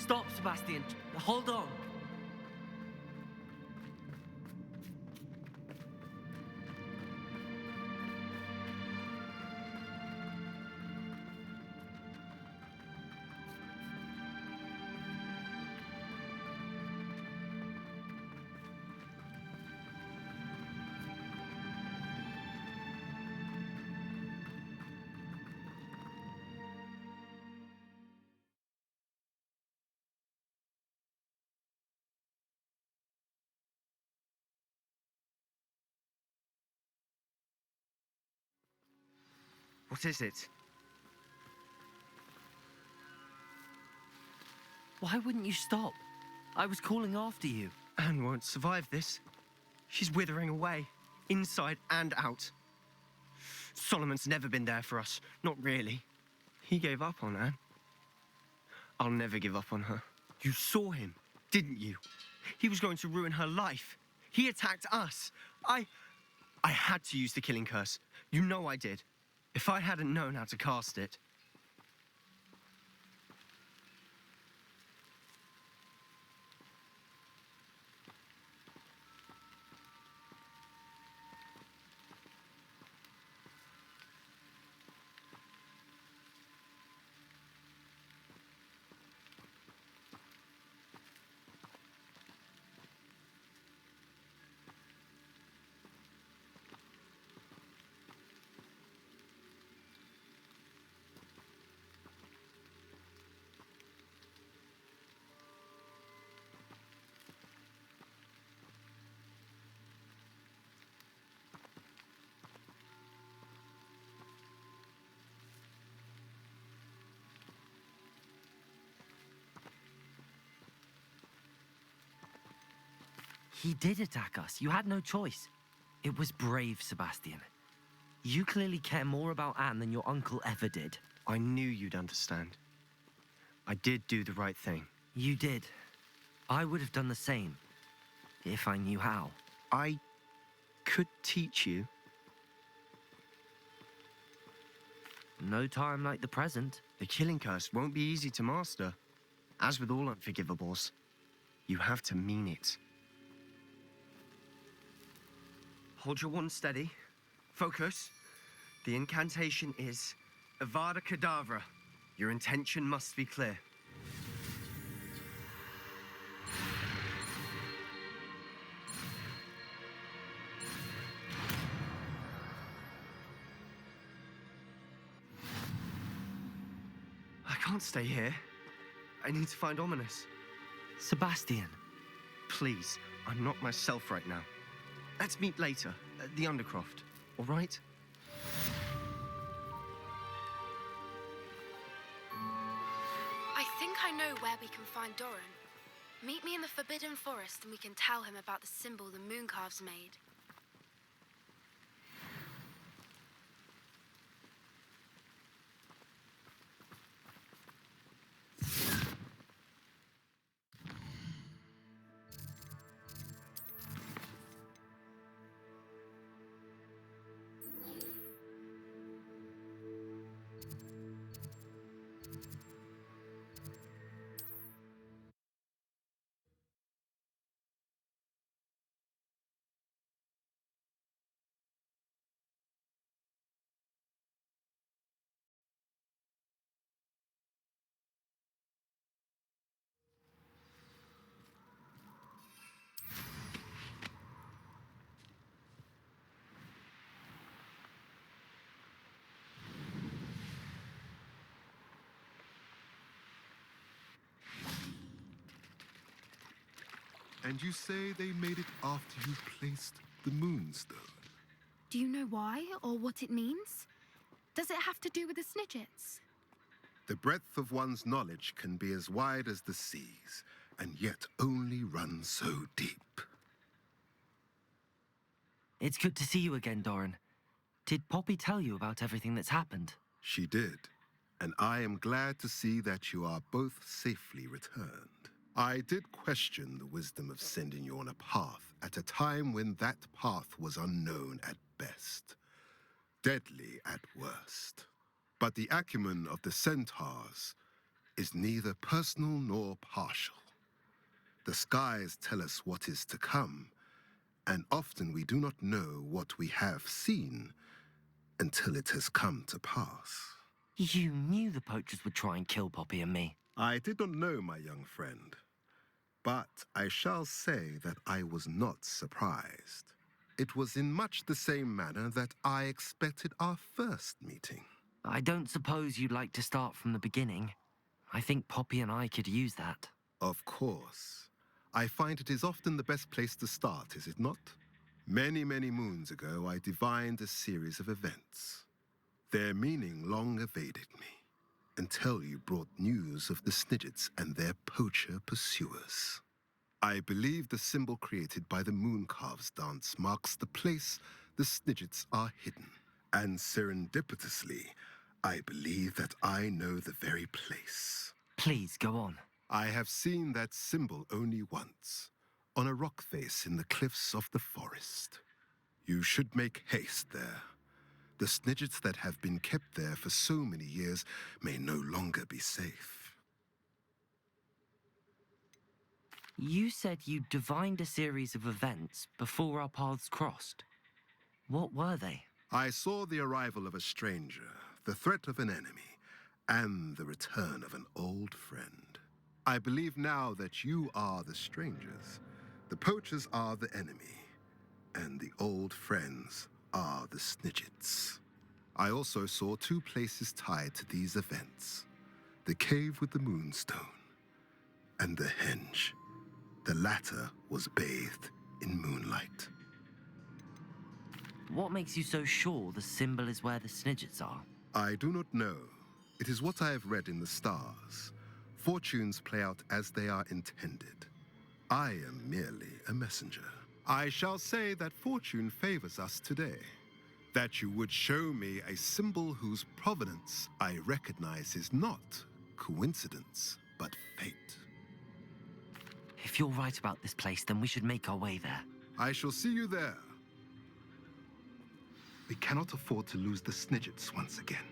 Stop, Sebastian. Hold on. What is it? Why wouldn't you stop? I was calling after you. Anne won't survive this. She's withering away, inside and out. Solomon's never been there for us, not really. He gave up on Anne. I'll never give up on her. You saw him, didn't you? He was going to ruin her life. He attacked us. I had to use the killing curse. You know I did. If I hadn't known how to cast it... He did attack us. You had no choice. It was brave, Sebastian. You clearly care more about Anne than your uncle ever did. I knew you'd understand. I did do the right thing. You did. I would have done the same, if I knew how. I could teach you. No time like the present. The killing curse won't be easy to master. As with all unforgivables, you have to mean it. Hold your wand steady. Focus. The incantation is Avada Kedavra. Your intention must be clear. I can't stay here. I need to find Ominous. Sebastian. Please, I'm not myself right now. Let's meet later, at the Undercroft, all right? I think I know where we can find Doran. Meet me in the Forbidden Forest and we can tell him about the symbol the Mooncalves made. And you say they made it after you placed the Moonstone? Do you know why or what it means? Does it have to do with the Snidgets? The breadth of one's knowledge can be as wide as the seas, and yet only run so deep. It's good to see you again, Doran. Did Poppy tell you about everything that's happened? She did, and I am glad to see that you are both safely returned. I did question the wisdom of sending you on a path at a time when that path was unknown at best, deadly at worst. But the acumen of the centaurs is neither personal nor partial. The skies tell us what is to come, and often we do not know what we have seen until it has come to pass. You knew the poachers would try and kill Poppy and me. I did not know, my young friend, but I shall say that I was not surprised. It was in much the same manner that I expected our first meeting. I don't suppose you'd like to start from the beginning. I think Poppy and I could use that. Of course. I find it is often the best place to start, is it not? Many, many moons ago, I divined a series of events. Their meaning long evaded me, until you brought news of the Snidgets and their poacher pursuers. I believe the symbol created by the Mooncalves dance marks the place the Snidgets are hidden. And serendipitously, I believe that I know the very place. Please, go on. I have seen that symbol only once, on a rock face in the cliffs of the forest. You should make haste there. The Snidgets that have been kept there for so many years may no longer be safe. You said you divined a series of events before our paths crossed. What were they? I saw the arrival of a stranger, the threat of an enemy, and the return of an old friend. I believe now that you are the strangers, the poachers are the enemy, and the old friends are the Snidgets. I also saw two places tied to these events: the cave with the moonstone and the henge. The latter was bathed in moonlight. What makes you so sure the symbol is where the Snidgets are? I do not know. It is what I have read in the stars. Fortunes play out as they are intended. I am merely a messenger. I shall say that fortune favors us today. That you would show me a symbol whose provenance I recognize is not coincidence, but fate. If you're right about this place, then we should make our way there. I shall see you there. We cannot afford to lose the Snidgets once again.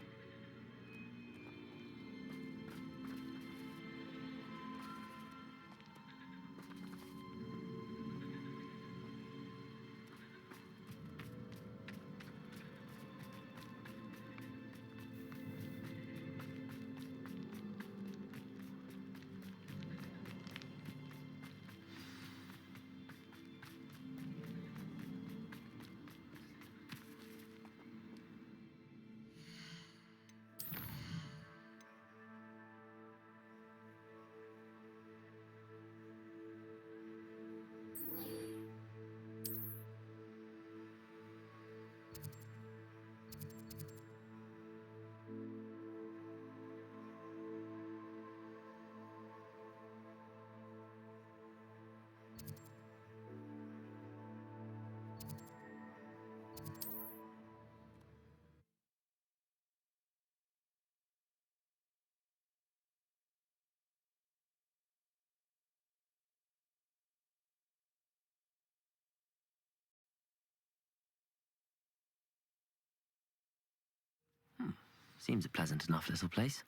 Seems a pleasant enough little place.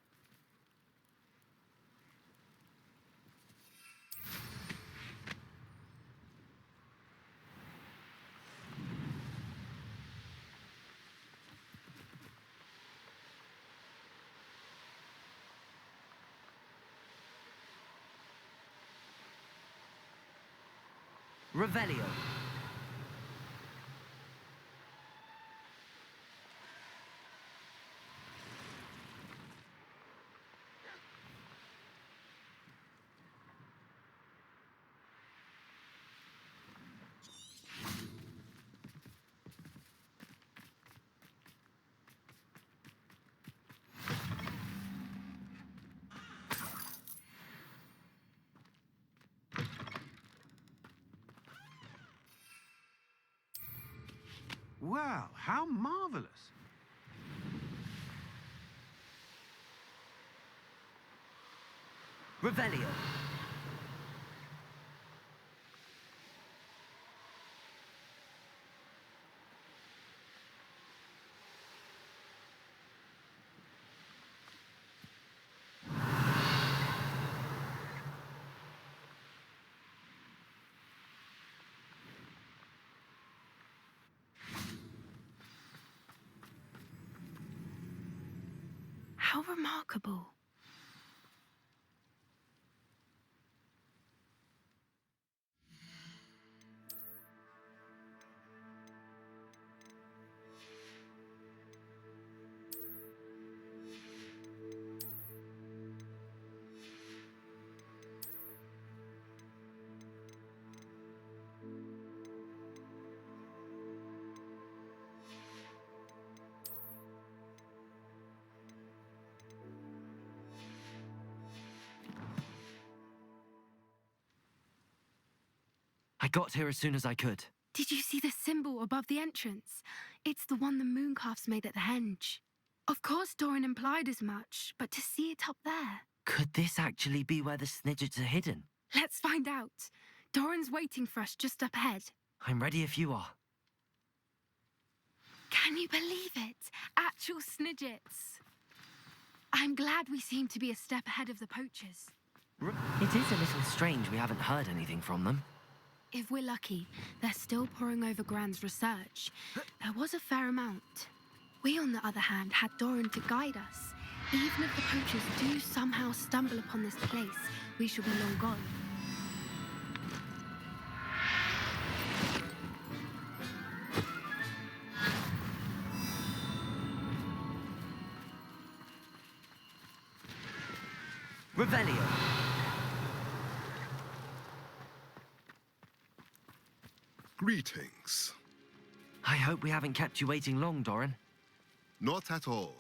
Revelio. Well, how marvelous. Revelio. remarkable. I got here as soon as I could. Did you see the symbol above the entrance? It's the one the mooncalves made at the henge. Of course Doran implied as much, but to see it up there... Could this actually be where the Snidgets are hidden? Let's find out. Doran's waiting for us just up ahead. I'm ready if you are. Can you believe it? Actual Snidgets. I'm glad we seem to be a step ahead of the poachers. It is a little strange we haven't heard anything from them. If we're lucky, they're still poring over Gran's research. There was a fair amount. We, on the other hand, had Doran to guide us. Even if the poachers do somehow stumble upon this place, we shall be long gone. Revelio. Greetings. I hope we haven't kept you waiting long, Doran. Not at all.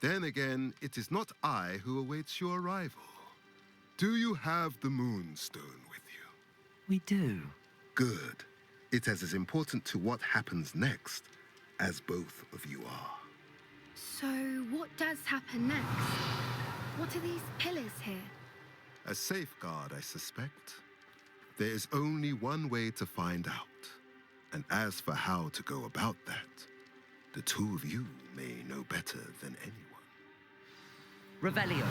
Then again, it is not I who awaits your arrival. Do you have the Moonstone with you? We do. Good. It is as important to what happens next as both of you are. So, what does happen next? What are these pillars here? A safeguard, I suspect. There is only one way to find out. And as for how to go about that, the two of you may know better than anyone. Revelio.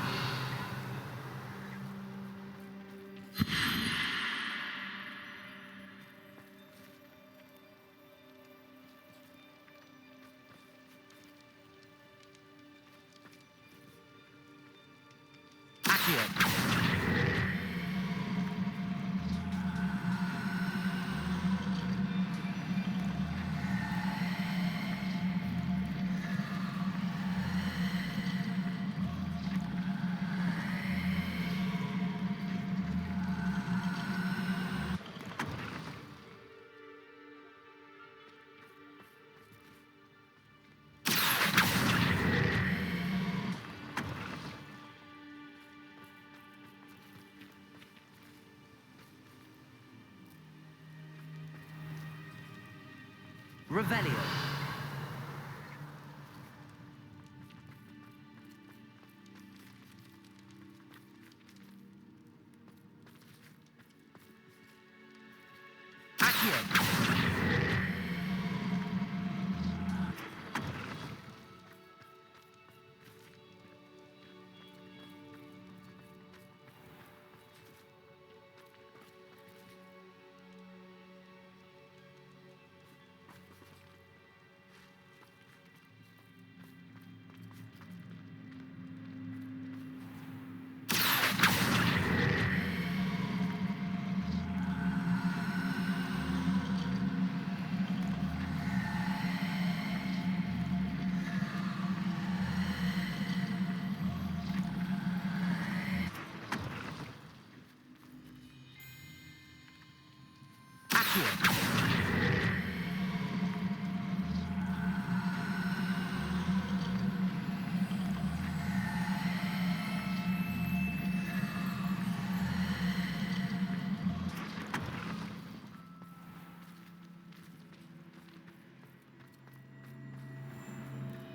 Accio. Revelio. Accio.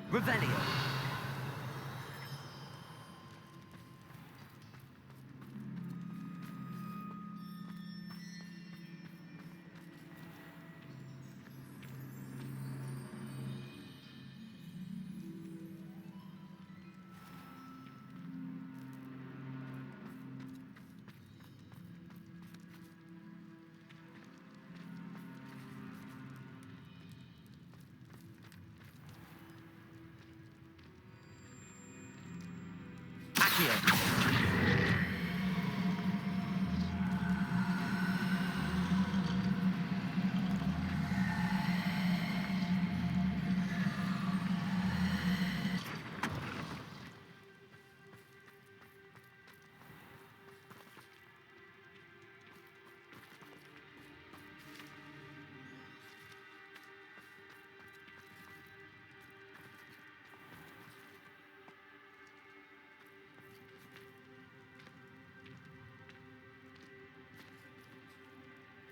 Revelio. Accio.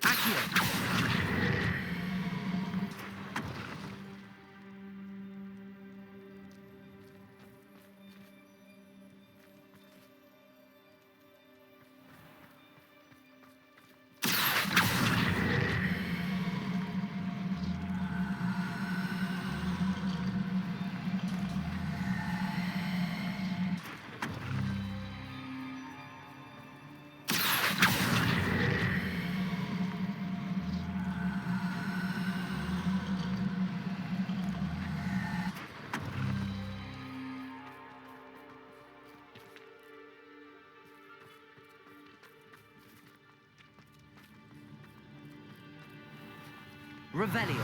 Accio. Revelio.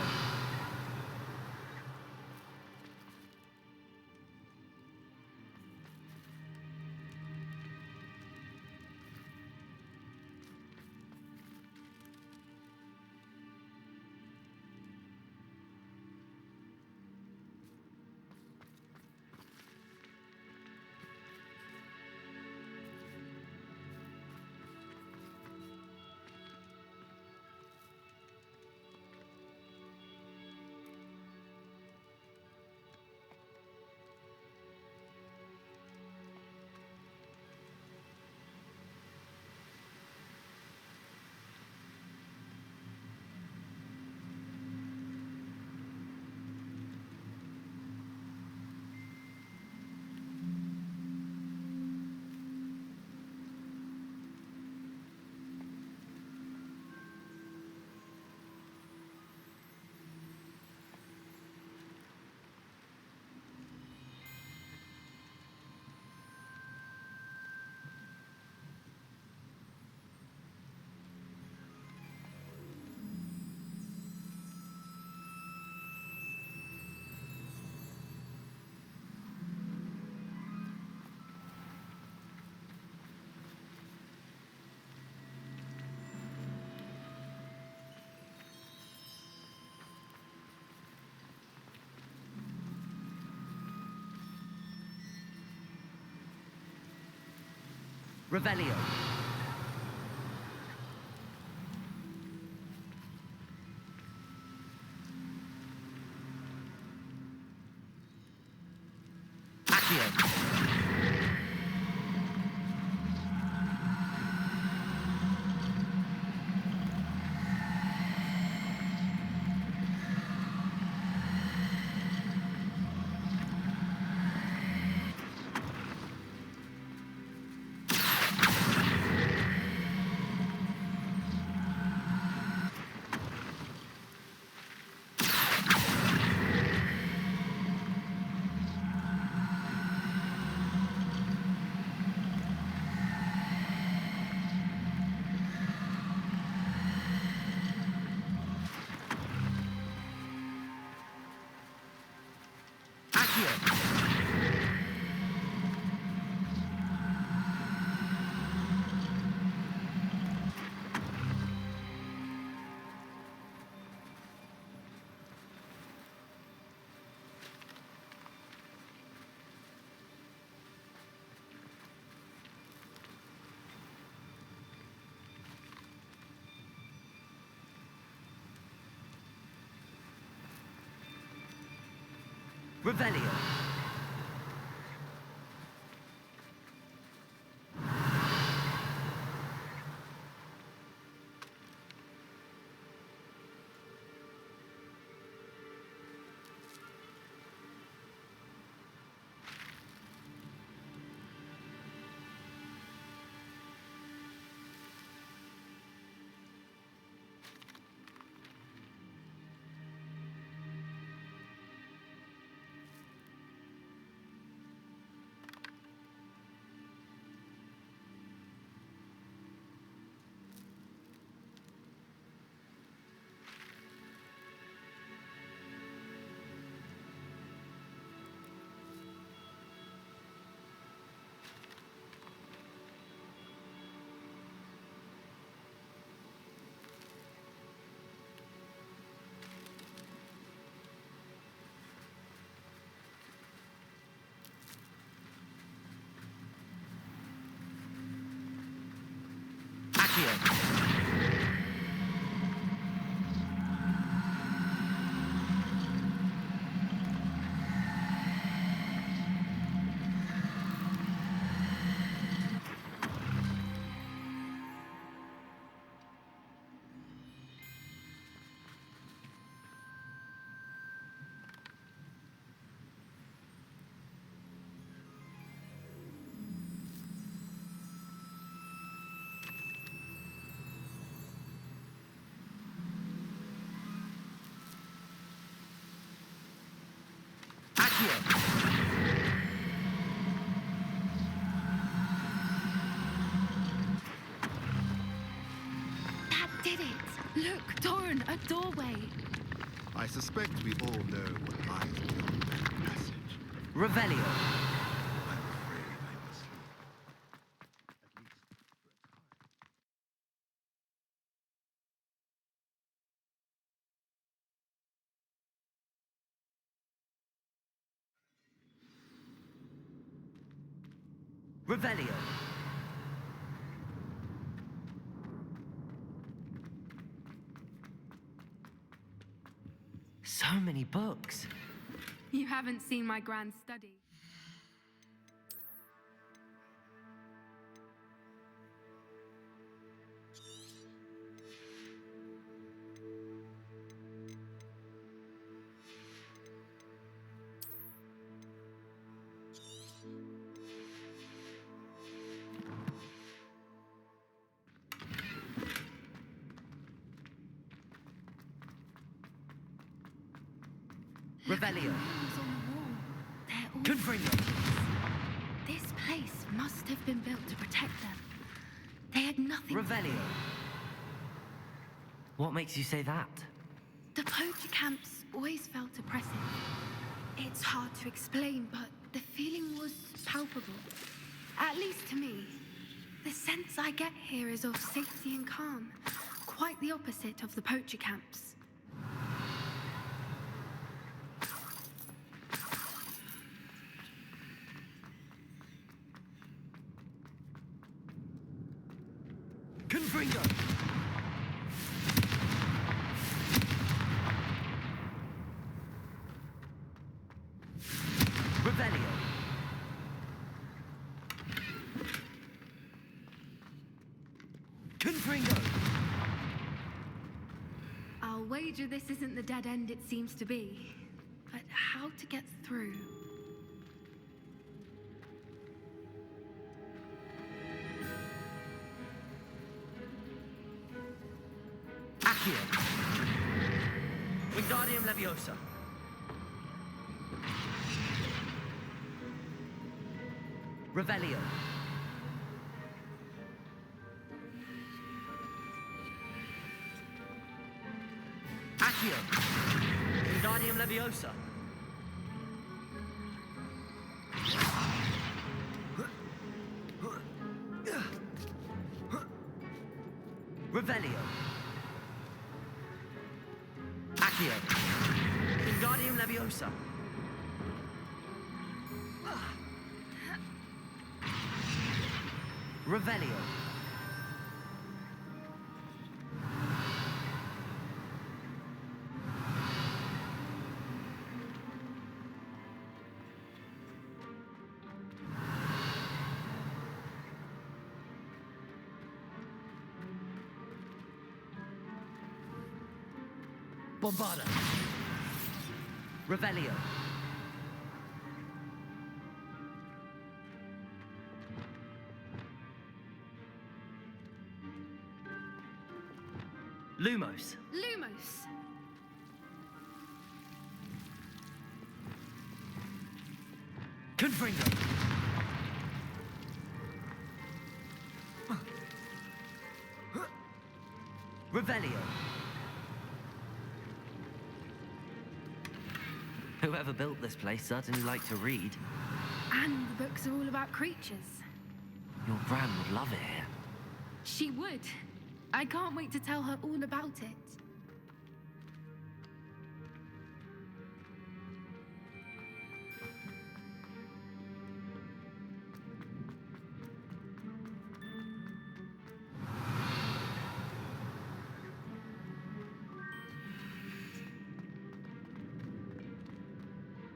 Revelio. Accio. Accio. Revelio. Accio! That did it! Look, Doran, a doorway. I suspect we all know what lies beyond that passage. Revelio. I'm afraid I must leave. At least for a time. Revelio. So many books. You haven't seen my grand study. Revelio. Rules on the wall. They're all Confringo. This place must have been built to protect them. They had nothing. Revelio. What makes you say that? The poacher camps always felt oppressive. It's hard to explain, but the feeling was palpable. At least to me. The sense I get here is of safety and calm. Quite the opposite of the poacher camps. Confringo. Revelio. Confringo. I'll wager this isn't the dead end it seems to be. But how to get through? Accio. Wingardium Leviosa. Revelio. Accio. Wingardium Leviosa. Revelio. Accio. Wingardium Leviosa. Revelio. Bombarda. Revelio. Lumos. Lumos! Confringo. Revelio. Whoever built this place certainly liked to read. And the books are all about creatures. Your Gran would love it here. She would. I can't wait to tell her all about it.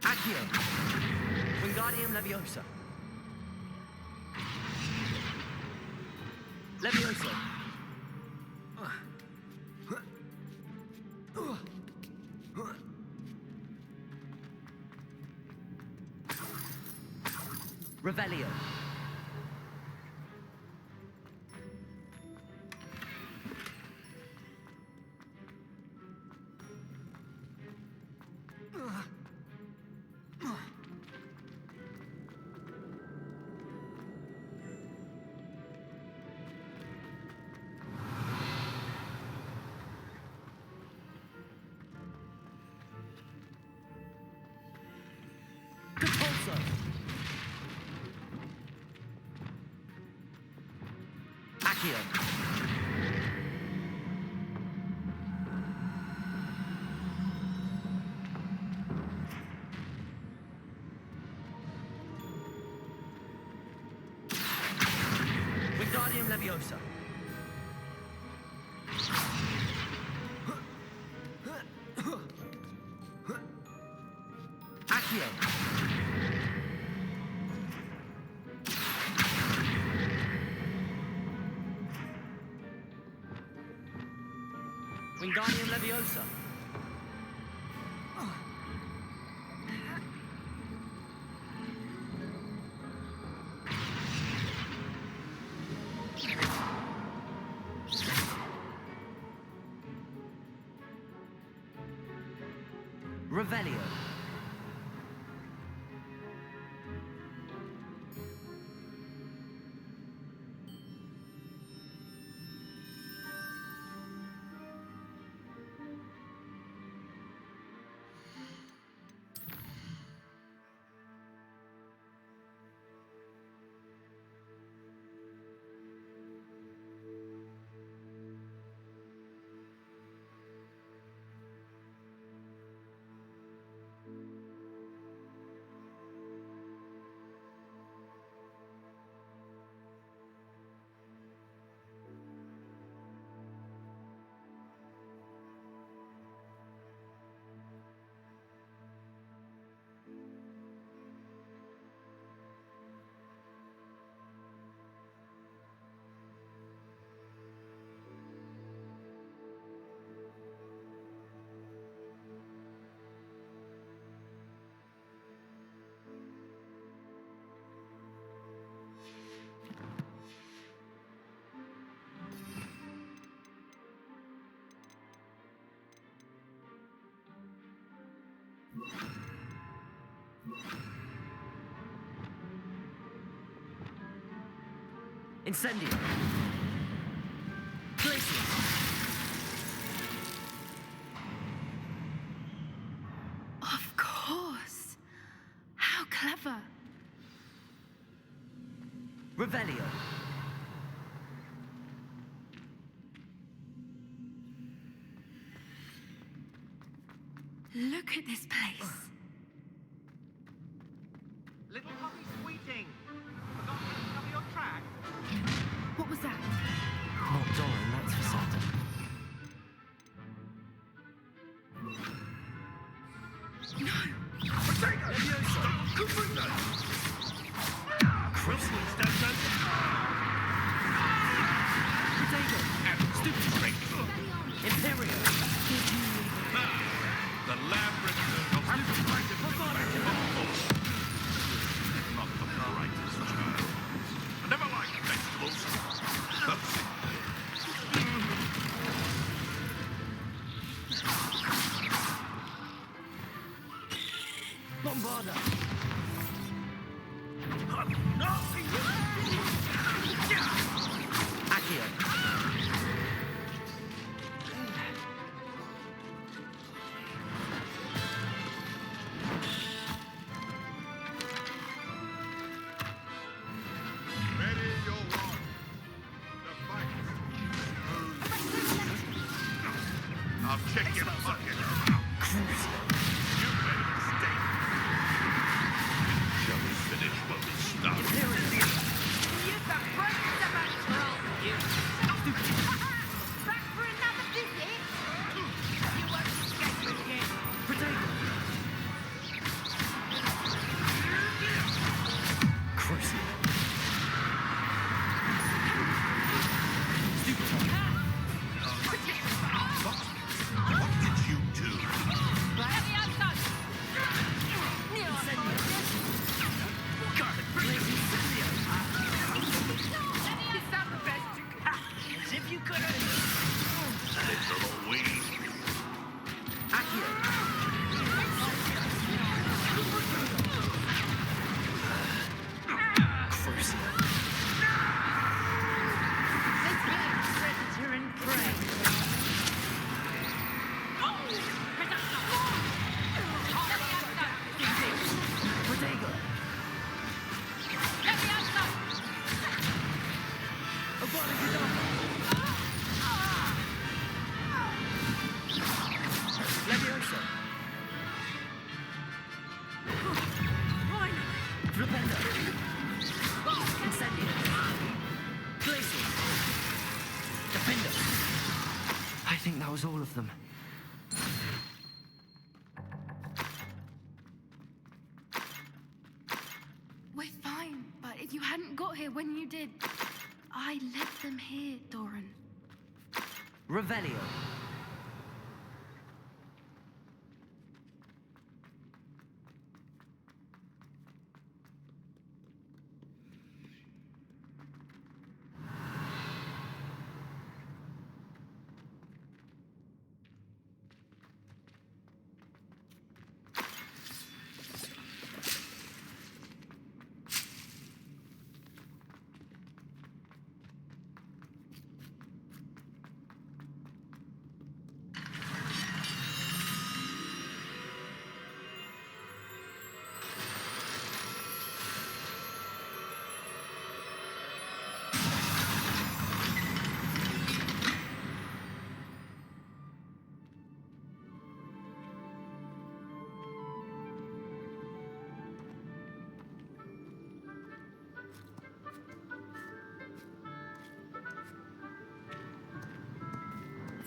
Accio. Wingardium Leviosa. Leviosa. Revelio. Accio. Wingardium Leviosa. Accio. Wingardium Leviosa. Revelio. Incendio. Glacius. Of course. How clever. Revelio. Look at this place. Little puppy squeaking. Forgot to cover your track. What was that? Not Doran, that's for certain. Imperio. The labyrinth of not the brightest child. I never liked vegetables. Bombarda. Accio. Ready your one. The fight. I'll check your pocket. You made a mistake. Shall we finish what we started? think that was all of them. We're fine, but if you hadn't got here when you did, I left them here, Doran. Revelio.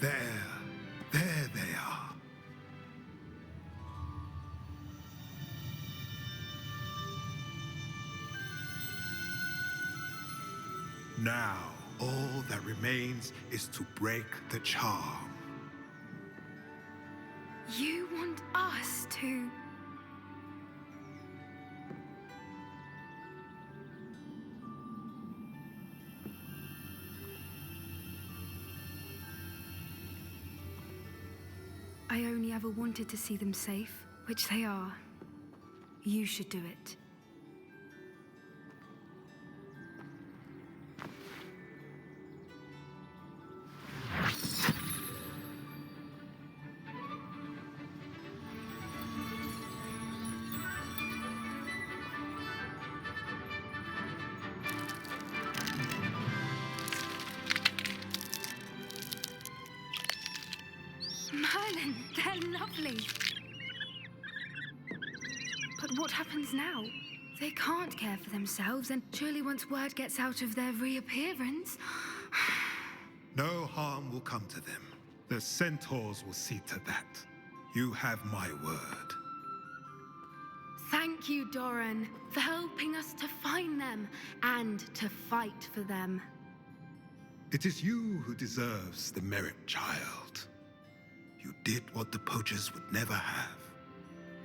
There they are. Now, all that remains is to break the charm. You want us to... I only ever wanted to see them safe, which they are. You should do it. Merlin, they're lovely. But what happens now? They can't care for themselves, and surely once word gets out of their reappearance... No harm will come to them. The centaurs will see to that. You have my word. Thank you, Doran, for helping us to find them and to fight for them. It is you who deserves the merit, child. You did what the poachers would never have.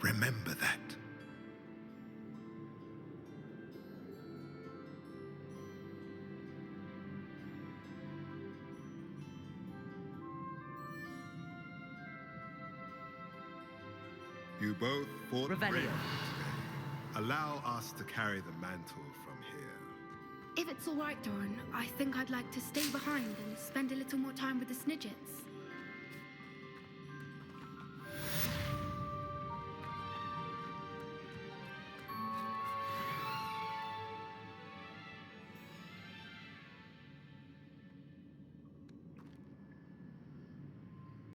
Remember that. You both fought Revelio. bravely today. Allow us to carry the mantle from here. If it's all right, Doran, I think I'd like to stay behind and spend a little more time with the Snidgets.